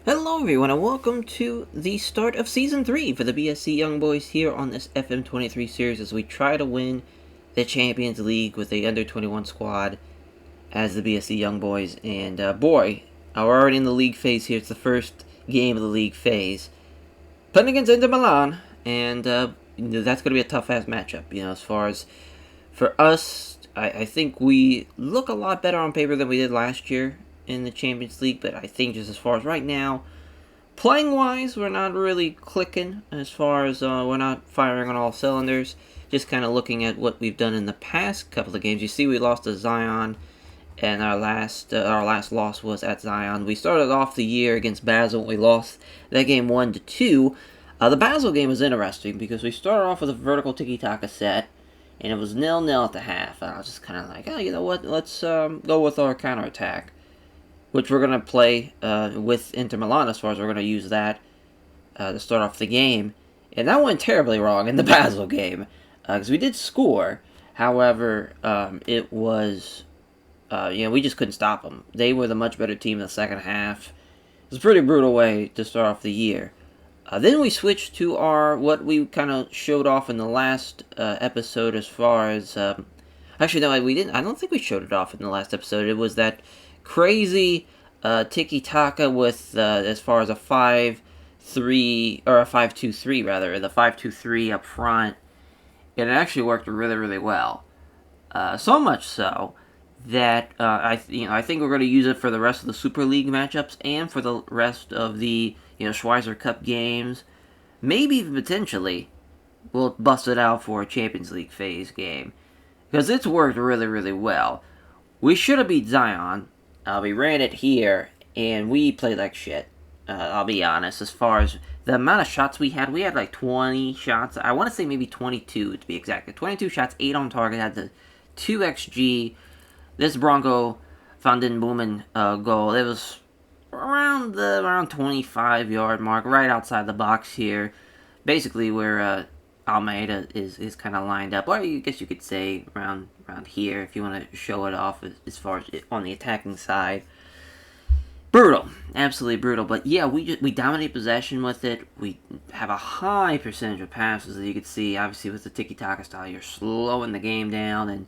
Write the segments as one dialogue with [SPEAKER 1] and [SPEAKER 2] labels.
[SPEAKER 1] Hello everyone and welcome to the start of Season 3 for the BSC Young Boys here on this FM23 series as we try to win the Champions League with the under-21 squad as the BSC Young Boys. And we're already in the league phase here. It's the first game of the league phase. Playing against Inter Milan, and that's going to be a tough-ass matchup. As far as for us, I think we look a lot better on paper than we did last year in the Champions League, but I think just as far as right now, playing wise, we're not really clicking as far as we're not firing on all cylinders. Just kind of looking at what we've done in the past couple of games. You see, we lost to Zion, and our last loss was at Zion. We started off the year against Basel. We lost that game 1-2. The Basel game was interesting because we started off with a vertical tiki-taka set, and it was 0-0 at the half. And I was just kind of like, oh, you know what? Let's go with our counterattack, which we're going to play with Inter Milan as far as we're going to use that to start off the game. And that went terribly wrong in the Basel game because we did score. However, it was, we just couldn't stop them. They were the much better team in the second half. It was a pretty brutal way to start off the year. Then we switched to what we kind of showed off in the last episode as far as... actually, no, we didn't. I don't think we showed it off in the last episode. It was that crazy tiki-taka with as far as a 5-3 or a 5-2-3 rather, the 5-2-3 up front, and it actually worked really, really well. So much so that I think we're going to use it for the rest of the Super League matchups and for the rest of the Schweizer Cup games. Maybe even potentially we'll bust it out for a Champions League phase game because it's worked really, really well. We should have beat Zion. We ran it here, and we played like shit. I'll be honest. As far as the amount of shots we had like 20 shots. I want to say maybe 22 to be exact. 22 shots, 8 on target, had the 2 XG. This Bronco van den Boomen goal, it was around 25-yard mark, right outside the box here. Basically where Almeida is kind of lined up, or I guess you could say around here if you want to show it off as far as on the attacking side. Brutal, absolutely brutal. But yeah, we dominate possession with it. We have a high percentage of passes, as you can see. Obviously, with the tiki-taka style, you're slowing the game down and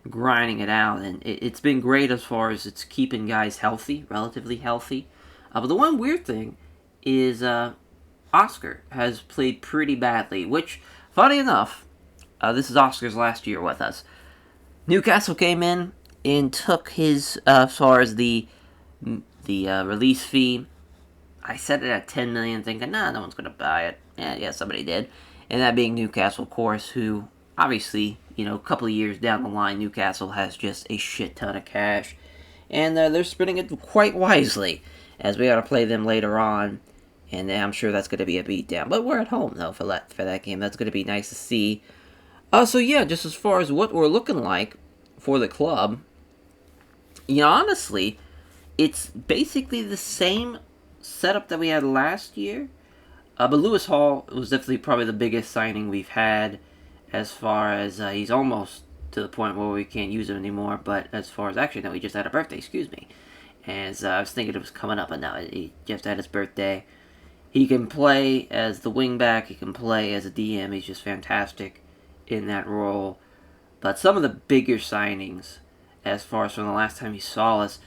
[SPEAKER 1] grinding it out, and it's been great as far as it's keeping guys healthy, relatively healthy. But the one weird thing is Oscar has played pretty badly, which, funny enough, this is Oscar's last year with us. Newcastle came in and took his, as far as the release fee, I set it at 10 million, thinking, no one's going to buy it. Yeah, somebody did. And that being Newcastle, of course, who, obviously, a couple of years down the line, Newcastle has just a shit ton of cash. And they're spending it quite wisely, as we got to play them later on. And I'm sure that's going to be a beatdown. But we're at home, though, for that game. That's going to be nice to see. So yeah, just as far as what we're looking like for the club, honestly, it's basically the same setup that we had last year. But Lewis Hall was definitely probably the biggest signing we've had, as far as he's almost to the point where we can't use him anymore. But as far as, actually, no, he just had a birthday, excuse me. As I was thinking it was coming up, but no, he just had his birthday. He can play as the wingback, he can play as a DM, he's just fantastic in that role. But some of the bigger signings, as far as from the last time he saw us,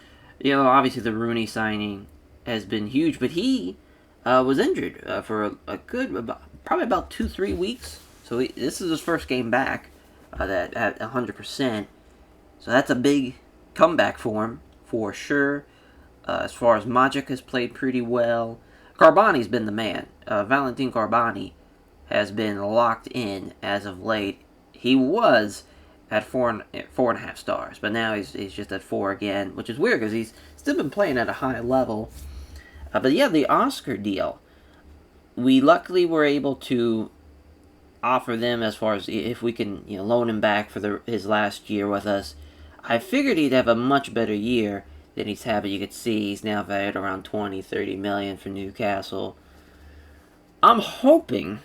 [SPEAKER 1] obviously the Rooney signing has been huge, but he was injured for a good, probably about 2-3 weeks. So this is his first game back at 100%. So that's a big comeback for him, for sure. As far as Magic has played pretty well. Carboni's been the man. Valentin Carboni has been locked in as of late. He was at 4.5 stars, but now he's just at 4 again, which is weird because he's still been playing at a high level. But yeah, the Oscar deal, we luckily were able to offer them as far as if we can loan him back for his last year with us. I figured he'd have a much better year than he's had, but you could see he's now valued around 20-30 million for Newcastle. I'm hoping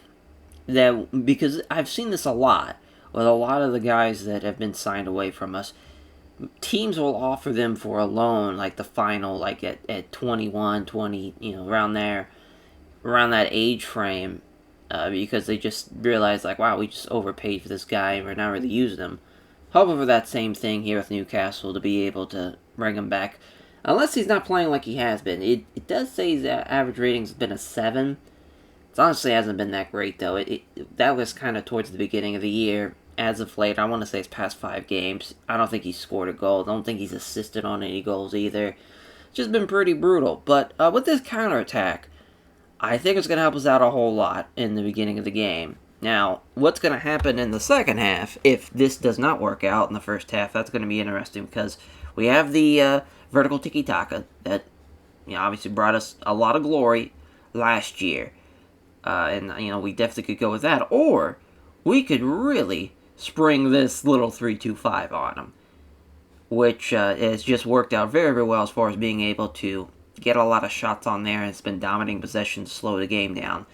[SPEAKER 1] that, because I've seen this a lot with a lot of the guys that have been signed away from us, teams will offer them for a loan, like the final, like at 21, 20, around there, around that age frame, because they just realize, like, wow, we just overpaid for this guy and we're not really using him. Hoping for that same thing here with Newcastle to be able to bring him back. Unless he's not playing like he has been. It does say his average rating's been a 7. It honestly hasn't been that great, though. That was kind of towards the beginning of the year. As of late, I want to say it's past 5 games. I don't think he's scored a goal. I don't think he's assisted on any goals either. It's just been pretty brutal. But with this counterattack, I think it's going to help us out a whole lot in the beginning of the game. Now, what's going to happen in the second half if this does not work out in the first half? That's going to be interesting because we have the vertical tiki-taka that obviously brought us a lot of glory last year. And we definitely could go with that. Or we could really spring this little 3-2-5 on them, which has just worked out very, very well as far as being able to get a lot of shots on there, and it's been dominating possession to slow the game down.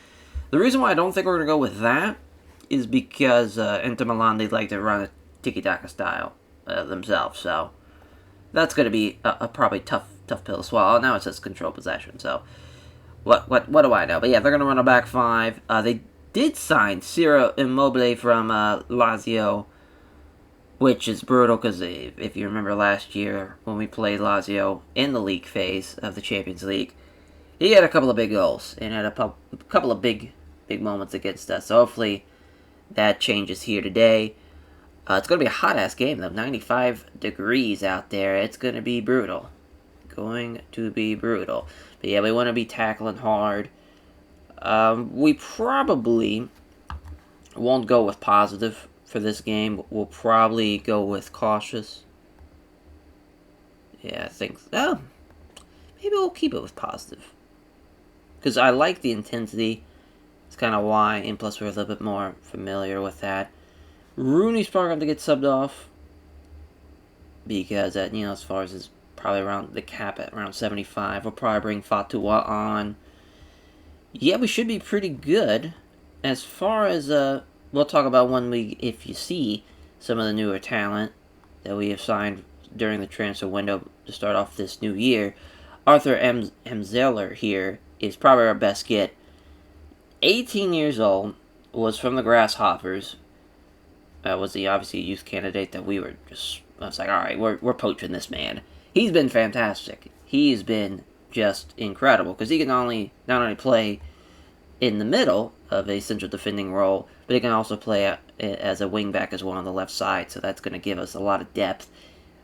[SPEAKER 1] The reason why I don't think we're going to go with that is because Inter Milan, they like to run a tiki-taka style themselves, so that's going to be a probably tough pill to swallow. Now it says control possession, so what do I know? But yeah, they're going to run a back 5. They did sign Ciro Immobile from Lazio, which is brutal because if you remember last year when we played Lazio in the league phase of the Champions League, he had a couple of big goals and had a couple of big moments against us. So hopefully that changes here today. It's going to be a hot-ass game, though. 95 degrees out there. It's going to be brutal. Going to be brutal. But yeah, we want to be tackling hard. We probably won't go with positive for this game. We'll probably go with cautious. Yeah, I think... Oh, maybe we'll keep it with positive. Because I like the intensity. It's kind of why, and plus we're a little bit more familiar with that. Rooney's probably going to get subbed off. Because, as far as his probably around the cap at around 75, we'll probably bring Fatua on. Yeah, we should be pretty good. As far as, we'll talk about if you see some of the newer talent that we have signed during the transfer window to start off this new year. Arthur M. Zeller here is probably our best get. 18 years old, was from the Grasshoppers. Was the obviously youth candidate that I was like, alright, we're poaching this man. He's been fantastic. He's been just incredible, because he can not only play in the middle of a central defending role, but he can also play as a wingback as well on the left side, so that's going to give us a lot of depth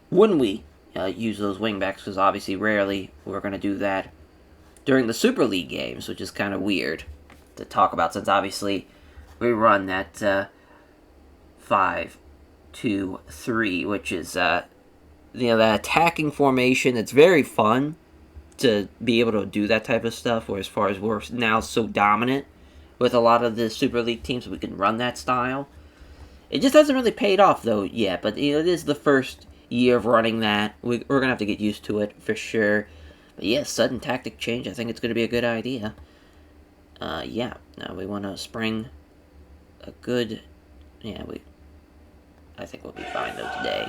[SPEAKER 1] when we use those wingbacks, because obviously rarely we're going to do that during the Super League games, which is kind of weird to talk about, since obviously we run that 5-2-3, which is that attacking formation. It's very fun to be able to do that type of stuff, where as far as we're now so dominant with a lot of the Super League teams, we can run that style. It just hasn't really paid off, though, yet, but it is the first year of running that. We're going to have to get used to it, for sure. But yeah, sudden tactic change, I think it's going to be a good idea. Yeah, now we want to spring a good... Yeah, I think we'll be fine, though, today.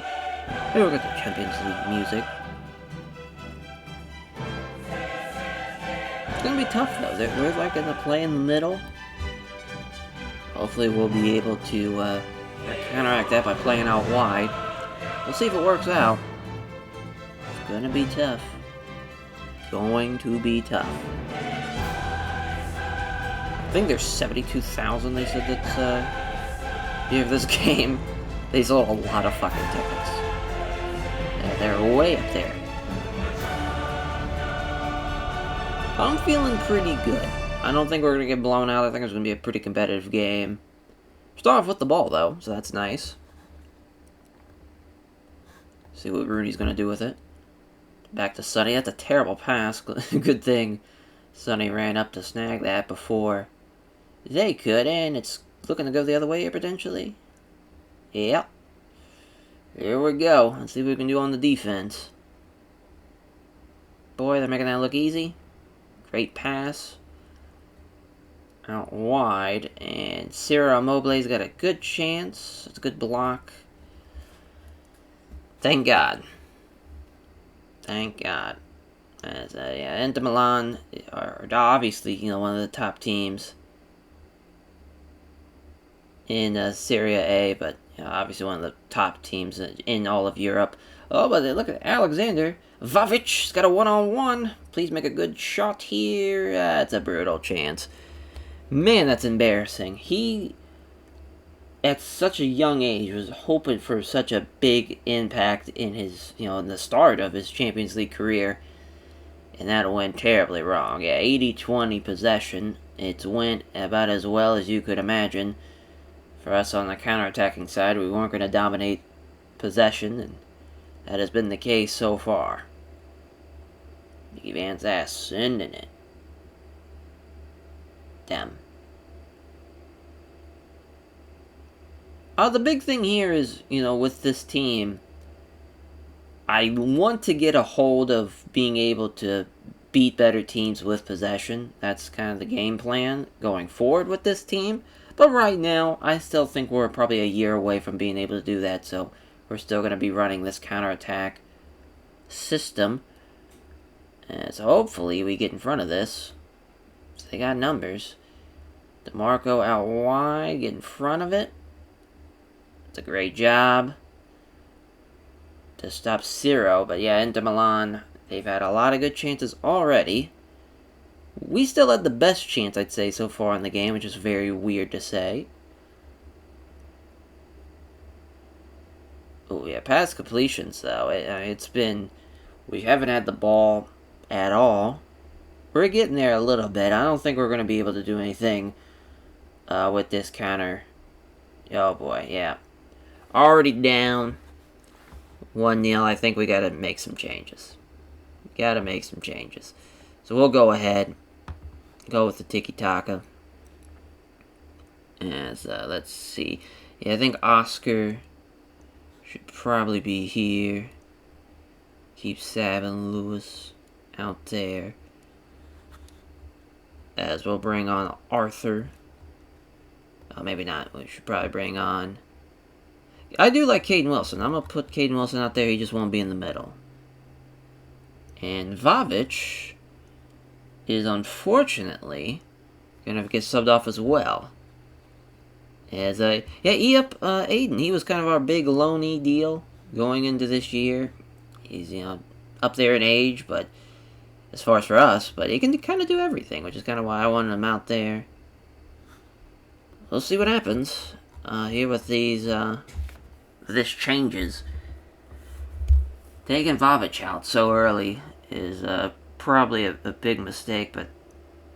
[SPEAKER 1] Maybe we'll get the Champions League music. It's going to be tough, though. We're like going to play in the middle. Hopefully we'll be able to counteract that by playing out wide. We'll see if it works out. It's going to be tough. Going to be tough. I think there's 72,000, they said, that's here for this game. They sold a lot of fucking tickets. They're way up there. I'm feeling pretty good. I don't think we're going to get blown out. I think it's going to be a pretty competitive game. Start off with the ball, though, so that's nice. See what Rooney's going to do with it. Back to Sonny. That's a terrible pass. Good thing Sonny ran up to snag that before they could, and it's looking to go the other way here, potentially. Yep. Here we go. Let's see what we can do on the defense. Boy, they're making that look easy. Great pass. Out wide. And Ciro Immobile's got a good chance. It's a good block. Thank God. Thank God. As Inter Milan are obviously, one of the top teams in Serie A, but obviously one of the top teams in all of Europe. Oh, but look at Alexander Vavic. Has got a one-on-one. Please make a good shot here. That's a brutal chance. Man, that's embarrassing. He, at such a young age, was hoping for such a big impact in his, in the start of his Champions League career. And that went terribly wrong. Yeah, 80-20 possession. It went about as well as you could imagine. For us on the counterattacking side, we weren't going to dominate possession, and that has been the case so far. Mickey Van Zass sending it. Damn. The big thing here is, with this team, I want to get a hold of being able to beat better teams with possession. That's kind of the game plan going forward with this team. But right now, I still think we're probably a year away from being able to do that, so we're still going to be running this counterattack system. And so hopefully we get in front of this. So they got numbers. DeMarco out wide, get in front of it. It's a great job to stop Ciro. But yeah, Inter Milan, they've had a lot of good chances already. We still had the best chance, I'd say, so far in the game, which is very weird to say. Oh, yeah, past completions, though. It's been... We haven't had the ball at all. We're getting there a little bit. I don't think we're going to be able to do anything with this counter. Oh, boy, yeah. Already down 1-0. I think we got to make some changes. So we'll go ahead. Go with the tiki-taka. As, let's see. Yeah, I think Oscar should probably be here. Keep Savin Lewis out there. As we'll bring on Arthur. Oh, maybe not. We should probably bring on... I do like Caden Wilson. I'm going to put Caden Wilson out there. He just won't be in the middle. And Vavic is unfortunately going to get subbed off as well. As Aiden, he was kind of our big loanee deal going into this year. He's, up there in age, but as far as for us, but he can kind of do everything, which is kind of why I wanted him out there. We'll see what happens here with these, this changes. Taking Vavic out so early is probably a big mistake, but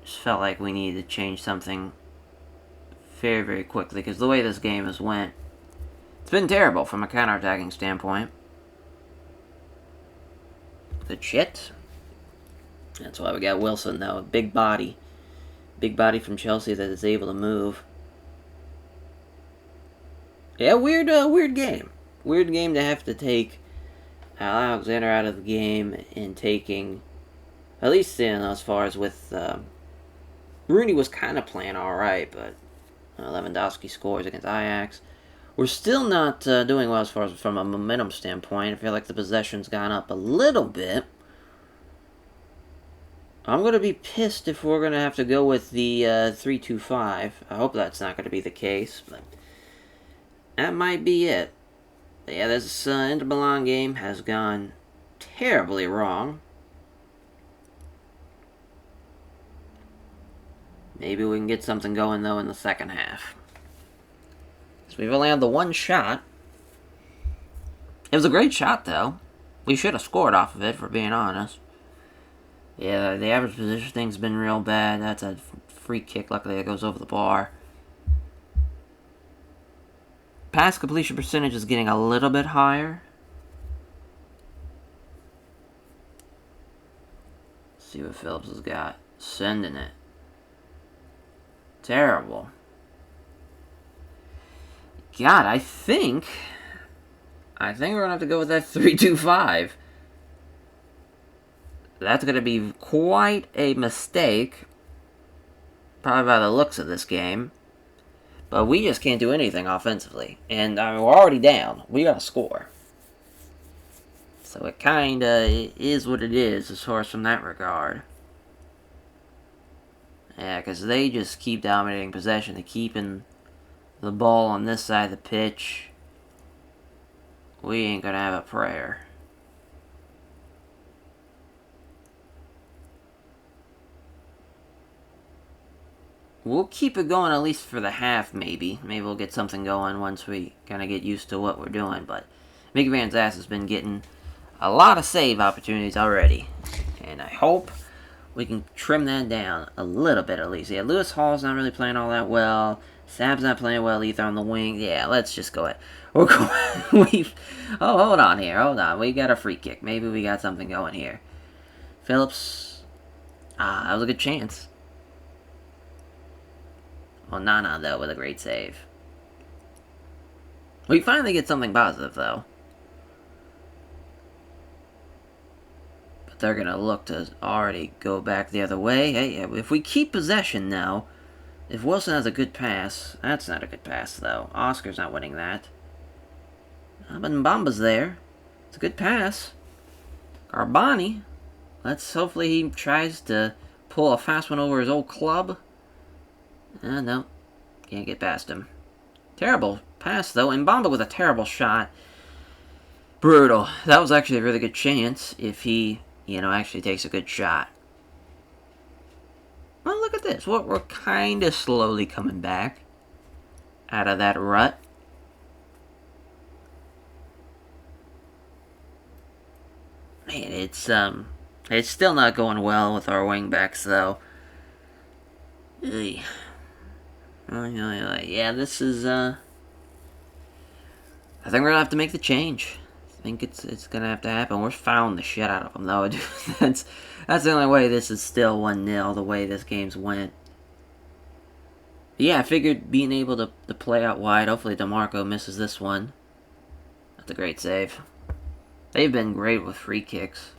[SPEAKER 1] just felt like we needed to change something very, very quickly, because the way this game has went, it's been terrible from a counterattacking standpoint. Good shit. That's why we got Wilson, though. A big body. Big body from Chelsea that is able to move. Yeah, weird game. Weird game to have to take Alexander out of the game and taking, at least as far as with, Rooney was kind of playing alright, but Lewandowski scores against Ajax. We're still not doing well as far as from a momentum standpoint. I feel like the possession's gone up a little bit. I'm going to be pissed if we're going to have to go with the 3-2-5. I hope that's not going to be the case, but that might be it. But yeah, this Inter Milan game has gone terribly wrong. Maybe we can get something going, though, in the second half. So we've only had the one shot. It was a great shot, though. We should have scored off of it, for being honest. Yeah, the average position thing's been real bad. That's a free kick. Luckily, it goes over the bar. Pass completion percentage is getting a little bit higher. Let's see what Phillips has got. Sending it. Terrible. God, I think we're going to have to go with that 3-2-5. That's going to be quite a mistake. Probably by the looks of this game. But we just can't do anything offensively. And we're already down. We got to score. So it kinda is what it is as far as from that regard. Yeah, because they just keep dominating possession. They're keeping the ball on this side of the pitch. We ain't gonna have a prayer. We'll keep it going at least for the half, maybe. Maybe we'll get something going once we kind of get used to what we're doing. But Mickey Van's ass has been getting a lot of save opportunities already. And I hope we can trim that down a little bit at least. Yeah, Lewis Hall's not really playing all that well. Sab's not playing well either on the wing. Yeah, let's just go ahead. We're going. Oh, hold on here. Hold on. We got a free kick. Maybe we got something going here. Phillips. That was a good chance. Well, Nana, though, with a great save. We finally get something positive, though. But they're going to look to already go back the other way. Hey, if we keep possession now, if Wilson has a good pass, that's not a good pass, though. Oscar's not winning that. But Mbamba's there. It's a good pass. Carboni. Hopefully he tries to pull a fast one over his old club. No. Can't get past him. Terrible pass, though. Mbamba with a terrible shot. Brutal. That was actually a really good chance if he, actually takes a good shot. Well, look at this. We're kind of slowly coming back out of that rut. Man, it's still not going well with our wingbacks, though. Ugh. Yeah, this is, I think we're gonna have to make the change. I think it's gonna have to happen. We're fouling the shit out of them, though. That's the only way this is still 1-0, the way this game's went. But yeah, I figured being able to play out wide, hopefully DeMarco misses this one. That's a great save. They've been great with free kicks.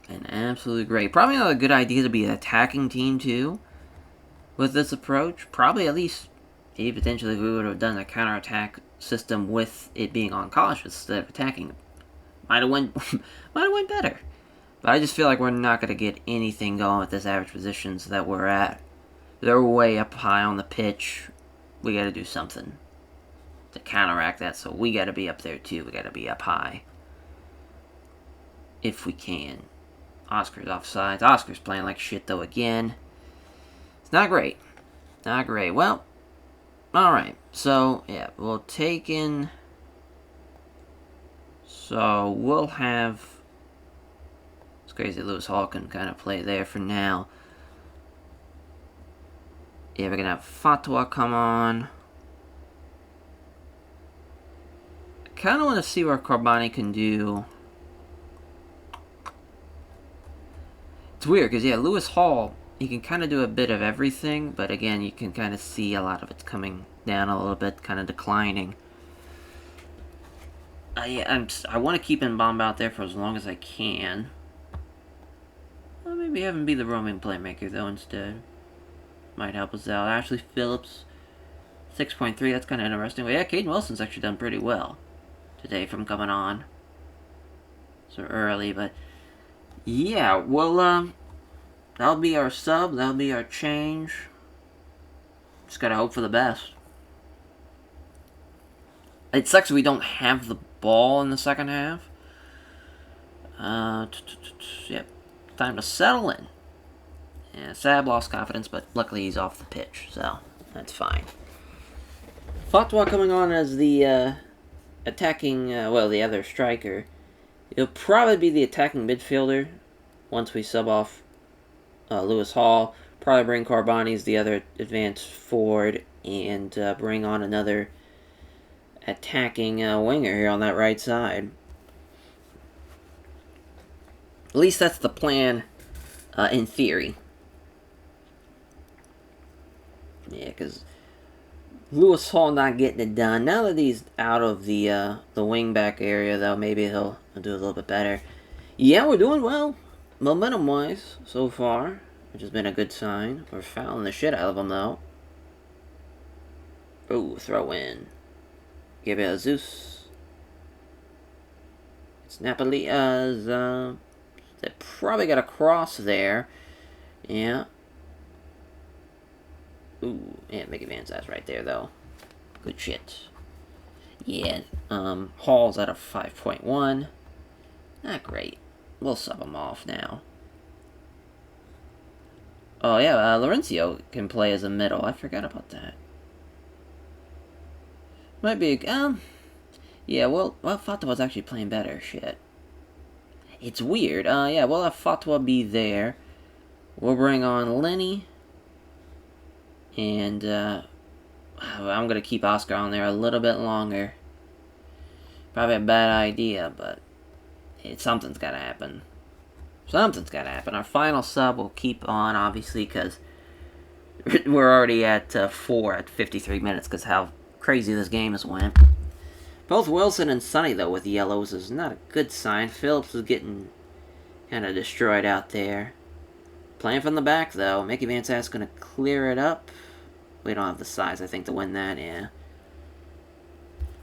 [SPEAKER 1] And absolutely great. Probably not a good idea to be an attacking team, too, with this approach. Probably at least, maybe potentially, we would have done a counterattack system with it being on Kosh instead of attacking. Might have went better. But I just feel like we're not going to get anything going with this average positions that we're at. They're way up high on the pitch. We got to do something to counteract that, so we got to be up there, too. We got to be up high. If we can. Oscar's offsides. Oscar's playing like shit, though, again. It's not great. Not great. Well, alright. So, yeah, we'll take in... So, we'll have... It's crazy Lewis Hall can kind of play there for now. Yeah, we're going to have Fatwa come on. I kind of want to see what Carboni can do. It's weird, because, yeah, Lewis Hall, he can kind of do a bit of everything, but again, you can kind of see a lot of it's coming down a little bit, kind of declining. I want to keep Mbamba out there for as long as I can. Well, maybe have him be the roaming playmaker, though, instead. Might help us out. Ashley Phillips, 6.3, that's kind of interesting. Well, yeah, Caden Wilson's actually done pretty well today from coming on so early, but yeah, well, that'll be our sub, that'll be our change. Just gotta hope for the best. It sucks we don't have the ball in the second half. Yep, time to settle in. Yeah, Sab lost confidence, but luckily he's off the pitch, so that's fine. Fatwa coming on as the attacking, the other striker. He'll probably be the attacking midfielder once we sub off Lewis Hall. Probably bring Carboni as the other advanced forward and bring on another attacking winger here on that right side. At least that's the plan in theory. Yeah, because Lewis Hall not getting it done. Now that he's out of the wing-back area, though, maybe he'll do a little bit better. Yeah, we're doing well, momentum-wise, so far, which has been a good sign. We're fouling the shit out of them, though. Ooh, throw in. Give it a Zeus. Snapolita's, they probably got a cross there. Yeah. Ooh, yeah, Mickey Van's ass right there, though. Good shit. Yeah, Hall's at a 5.1. Not great. We'll sub him off now. Oh, yeah, Laurencio can play as a middle. I forgot about that. Might be, yeah, well, Fatwa's actually playing better. Shit. It's weird. Yeah, we'll have Fatwa be there. We'll bring on Lenny. And, I'm going to keep Oscar on there a little bit longer. Probably a bad idea, but something's got to happen. Something's got to happen. Our final sub will keep on, obviously, because we're already at 4 at 53 minutes, because how crazy this game has went. Both Wilson and Sonny, though, with yellows is not a good sign. Phillips is getting kind of destroyed out there. Playing from the back, though. Mickey Van Sass going to clear it up. We don't have the size, I think, to win that, yeah.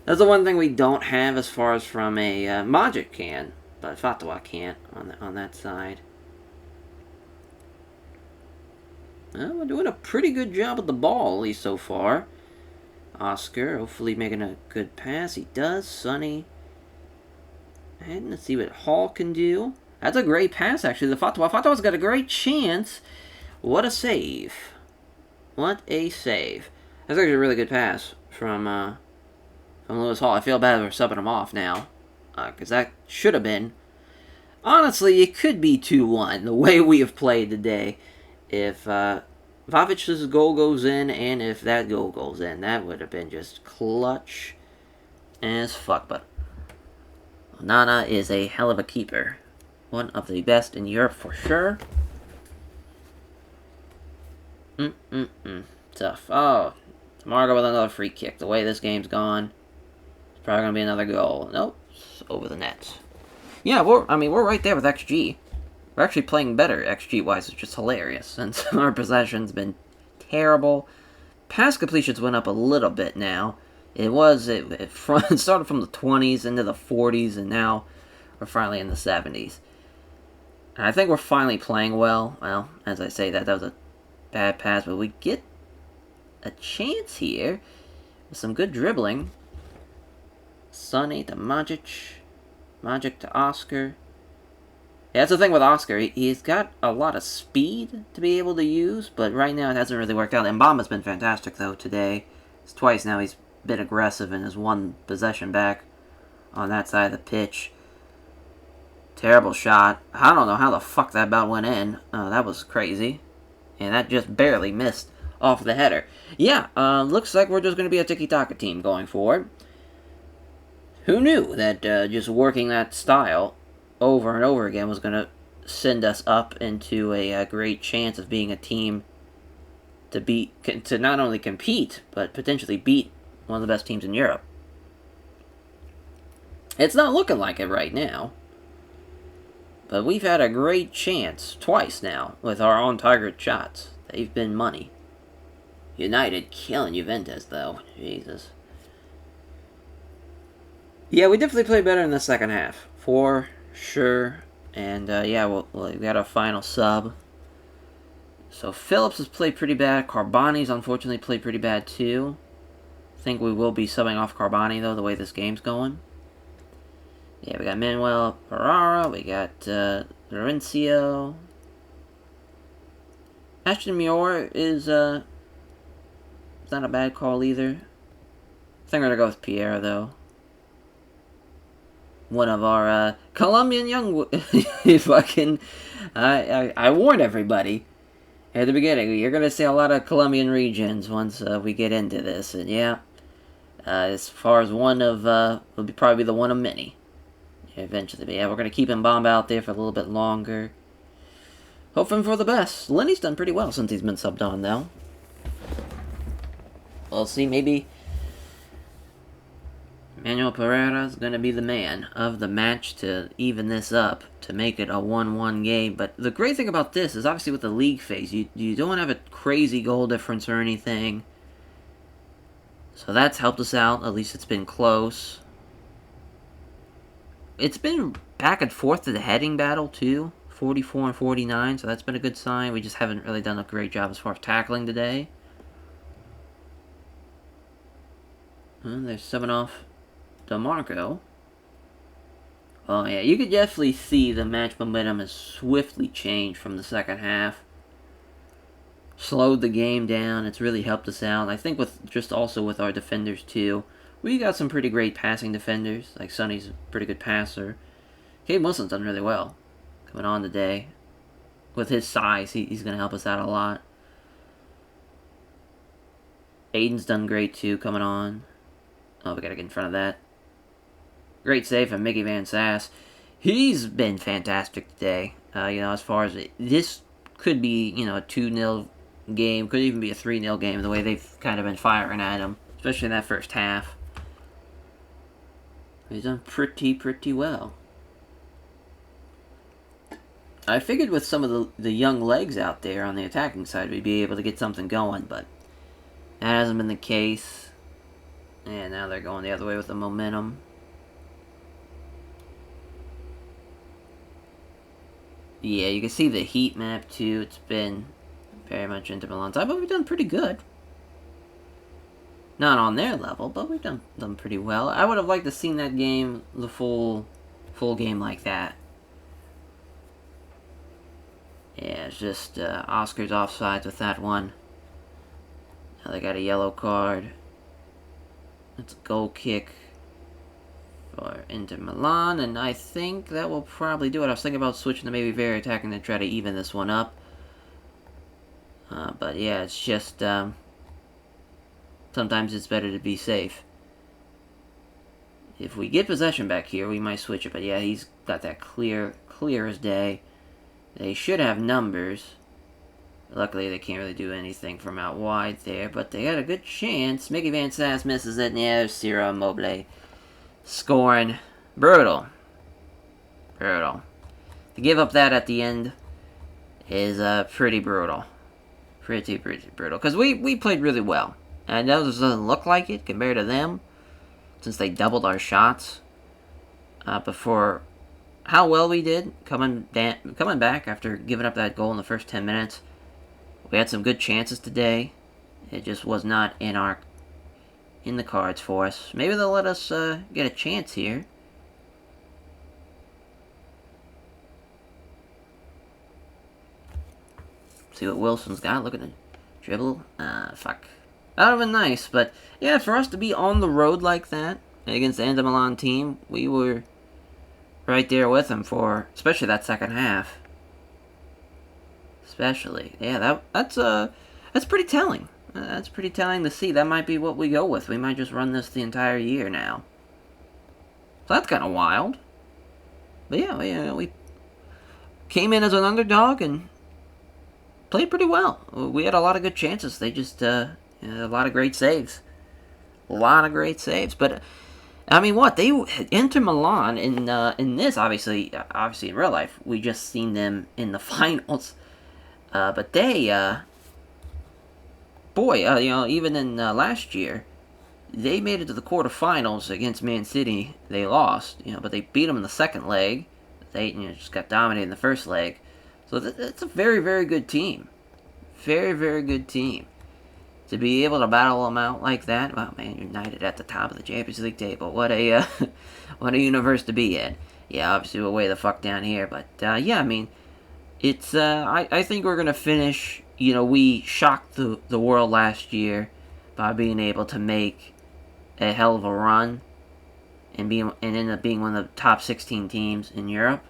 [SPEAKER 1] That's the one thing we don't have as far as from a Magic can, but Fatwa can't on that side. Well, we're doing a pretty good job with the ball, at least so far. Oscar, hopefully making a good pass. He does. Sonny. And let's see what Hall can do. That's a great pass, actually. The Fatwa's got a great chance. What a save. What a save. That's actually a really good pass from Lewis Hall. I feel bad we're subbing him off now. Because that should have been. Honestly, it could be 2-1, the way we have played today. If Vavic's goal goes in, and if that goal goes in, that would have been just clutch as fuck. But Nana is a hell of a keeper. One of the best in Europe for sure. Tough. Oh, Margo with another free kick. The way this game's gone, it's probably going to be another goal. Nope, it's over the net. Yeah, we're right there with XG. We're actually playing better XG-wise. It's just hilarious, since our possession's been terrible. Pass completions went up a little bit now. It started from the 20s into the 40s, and now we're finally in the 70s. And I think we're finally playing well. Well, as I say that was a bad pass, but we get a chance here with some good dribbling. Sonny to Magic. Magic to Oscar. Yeah, that's the thing with Oscar. He's got a lot of speed to be able to use, but right now it hasn't really worked out. And Mbama's been fantastic, though, today. It's twice now he's been aggressive and has won possession back on that side of the pitch. Terrible shot. I don't know how the fuck that about went in. That was crazy. And that just barely missed off the header. Yeah, looks like we're just going to be a tiki-taka team going forward. Who knew that just working that style over and over again was going to send us up into a great chance of being a team to not only compete, but potentially beat one of the best teams in Europe. It's not looking like it right now. But we've had a great chance twice now with our on-target shots. They've been money. United killing Juventus, though. Jesus. Yeah, we definitely played better in the second half. For sure. And, yeah, we got our final sub. So, Phillips has played pretty bad. Carboni's unfortunately played pretty bad, too. I think we will be subbing off Carboni, though, the way this game's going. Yeah, we got Manuel Pereira. We got, Laurencio. Ashton Muir is, not a bad call, either. I think we're gonna go with Pierre, though. One of our, Colombian young... fucking... I warned everybody at the beginning. You're gonna see a lot of Colombian regions once, we get into this. And, yeah. As far as one of, will be probably the one of many. Eventually. But, yeah, we're gonna keep Mbamba out there for a little bit longer. Hoping for the best. Lenny's done pretty well since he's been subbed on, though. We'll see, maybe Manuel Pereira is going to be the man of the match to even this up, to make it a 1-1 game. But the great thing about this is, obviously, with the league phase, you don't have a crazy goal difference or anything. So that's helped us out. At least it's been close. it's been back and forth to the heading battle, too. 44 and 49, so that's been a good sign. We just haven't really done a great job as far as tackling today. And they're subbing off DeMarco. Oh, yeah, you could definitely see the match momentum has swiftly changed from the second half. Slowed the game down. It's really helped us out. I think also with our defenders, too. We got some pretty great passing defenders. Like, Sonny's a pretty good passer. Cade Wilson's done really well coming on today. With his size, he's going to help us out a lot. Aiden's done great, too, coming on. Oh, we got to get in front of that. Great save from Mickey Van Sass. He's been fantastic today. As far as this could be, a 2-0 game, could even be a 3-0 game, the way they've kind of been firing at him, especially in that first half. He's done pretty well. I figured with some of the young legs out there on the attacking side, we'd be able to get something going, but that hasn't been the case. And now they're going the other way with the momentum. Yeah, you can see the heat map, too. It's been very much Inter Milan's side, but we've done pretty good. Not on their level, but we've done pretty well. I would have liked to seen that game, the full game like that. Yeah, it's just Oscar's offsides with that one. Now they got a yellow card. It's a goal kick for Inter Milan, and I think that will probably do it. I was thinking about switching to maybe very attacking to try to even this one up. But yeah, it's just sometimes it's better to be safe. If we get possession back here, we might switch it. But yeah, he's got that clear as day. They should have numbers. Luckily, they can't really do anything from out wide there, but they had a good chance. Mickey Van Sass misses it, and yeah, there's Ciro Immobile scoring. Brutal. To give up that at the end is pretty brutal. Pretty brutal. Because we played really well. And that doesn't look like it compared to them, since they doubled our shots. Before how well we did coming back after giving up that goal in the first 10 minutes. We had some good chances today. It just was not in the cards for us. Maybe they'll let us get a chance here. See what Wilson's got. Look at the dribble. Fuck. That would have been nice, but yeah, for us to be on the road like that against the Inter Milan team, we were right there with them for, especially that second half. Yeah, that's pretty telling. That's pretty telling to see. That might be what we go with. We might just run this the entire year now. So that's kind of wild. But yeah, we came in as an underdog and played pretty well. We had a lot of good chances. They just a lot of great saves. But I mean, they Inter Milan in this obviously in real life we just seen them in the finals. But they, even in last year, they made it to the quarterfinals against Man City. They lost, but they beat them in the second leg. They, just got dominated in the first leg. So it's a very, very good team. Very, very good team. To be able to battle them out like that, wow, man, United at the top of the Champions League table. What a universe to be in. Yeah, obviously we're way the fuck down here, but yeah, I mean. It's, I think we're going to finish, we shocked the world last year by being able to make a hell of a run and end up being one of the top 16 teams in Europe.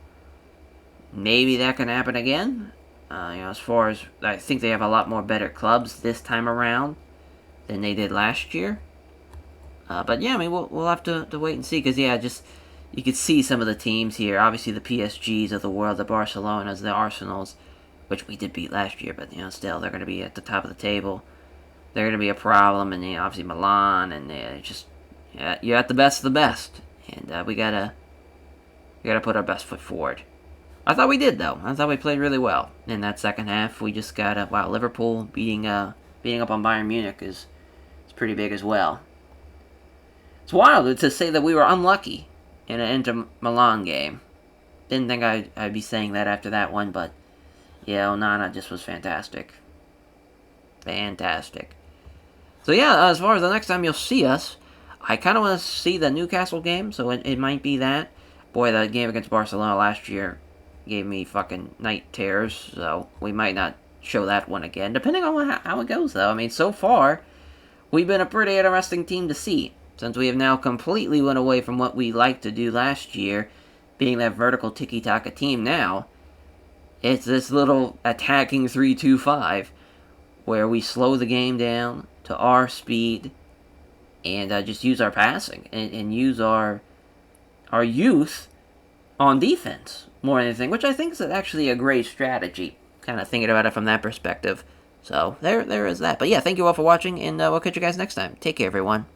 [SPEAKER 1] Maybe that can happen again. As far as, I think they have a lot more better clubs this time around than they did last year. But yeah, I mean, we'll have to wait and see, because yeah, you could see some of the teams here. Obviously, the PSGs of the world, the Barcelonas, the Arsenals, which we did beat last year, but still, they're going to be at the top of the table. They're going to be a problem, and obviously Milan, and you're at the best of the best, and we gotta put our best foot forward. I thought we did, though. I thought we played really well in that second half. We just got Liverpool beating up on Bayern Munich is pretty big as well. It's wild to say that we were unlucky in an Inter Milan game. Didn't think I'd be saying that after that one, but yeah, Onana just was fantastic. Fantastic. So yeah, as far as the next time you'll see us, I kind of want to see the Newcastle game, so it might be that. Boy, the game against Barcelona last year gave me fucking night terrors, so we might not show that one again, depending on how it goes, though. I mean, so far, we've been a pretty interesting team to see, since we have now completely went away from what we liked to do last year, being that vertical tiki-taka team now. It's this little attacking 3-2-5, where we slow the game down to our speed, and just use our passing, and use our youth on defense, more than anything, which I think is actually a great strategy, kind of thinking about it from that perspective. So, there is that. But yeah, thank you all for watching, and we'll catch you guys next time. Take care, everyone.